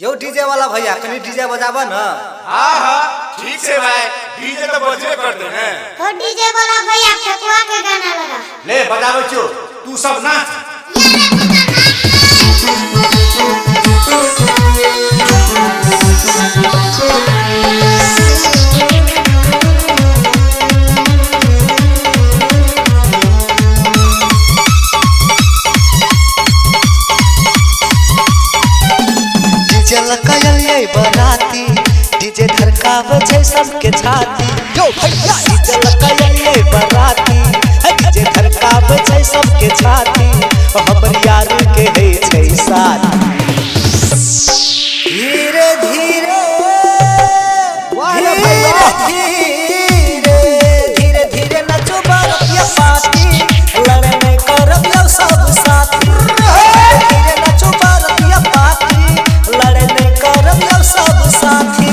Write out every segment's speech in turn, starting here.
यो डीजे वाला भैया कहीं डीजे बजावा ना। हाँ हाँ ठीक से भाई, डीजे तो बजबे करते हैं। तो डीजे वाला भैया ठकुआ के गाना लगा ले बजा बच्चों, तू सब नाच। बराती डीजे धड़कावे छै सबके छाती। यो भैया डीजे लकाये बराती डीजे धड़कावे छै सबके छाती। हमर यार के है छै साथ धीरे धीरे धीरे धीरे धीरे धीरे नचो बारतिया पार्टी लड़ने करब लो सब साथी। धीरे नचो बारतिया पार्टी लड़ने करब लो सब साथी।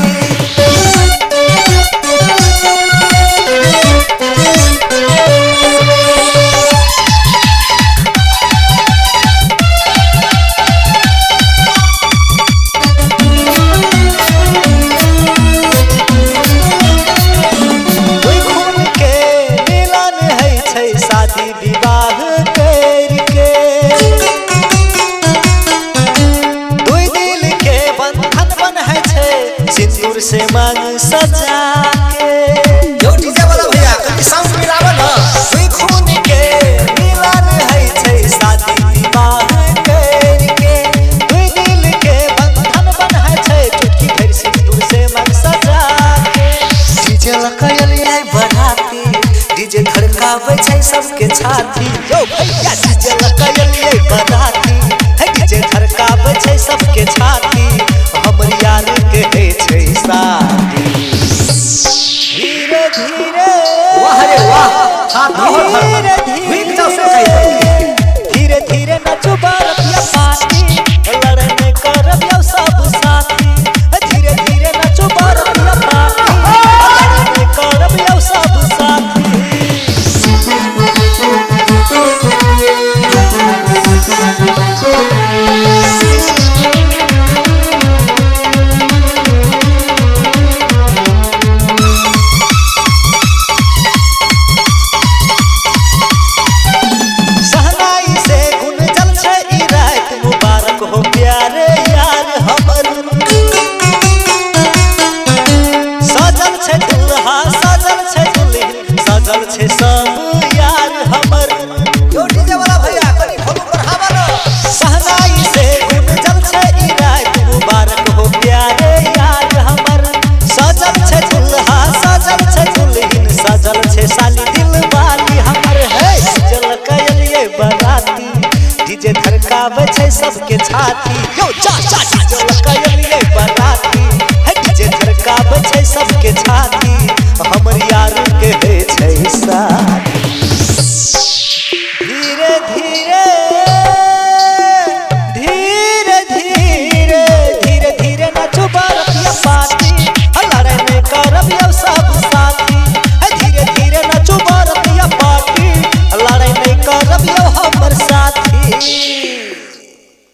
शादी विवाह करके दुई दिल के बंधन बन्है छै सिंदूर से मांग सजा के। यो डीजे वाला भैया कहीं साउंड मिलावा ना। दुई खून के मिलन है छै शादी विवाह करके दुई दिल के बंधन बन्है छै चुटकी भर सिंदूर से मांग सजा के। डीजे लकाये बराती डीजे धड़कावे छै सबके छाती। यो भैया डीजे लकाये बराती डीजे धड़कावे छै सबके छाती। हमर यार के है छै शादी धीरे धीरे वाह रे वाह धीरे धीरे धीरे धीरे नचो बारतिया पार्टी लड़ने करब यो सब साथी। धीरे धीरे नचो बारतिया पार्टी लड़ने करब यो सब साथी। सहनाई से गुंजल छै ई रात मुबारक हो प्यारे यार हमर। सजल छै दुल्हा सजल छै दुल्हन सजल छै सब यार हमर। यो डीजे वाला भैया कहीं भोलू बढ़ावा ना। सहनाई से गुंजल छै ई रात मुबारक हो प्यारे यार हमर। सजल छै दुल्हा सजल छै दुल्हन सजल छै साली दिल वाली हमर। है डीजे लकाये बराती डीजे धड़कावे छै सबके छाती। यो चाचा डीजे लकाये बराती डीजे धड़कावे छै सबके छाती। हमर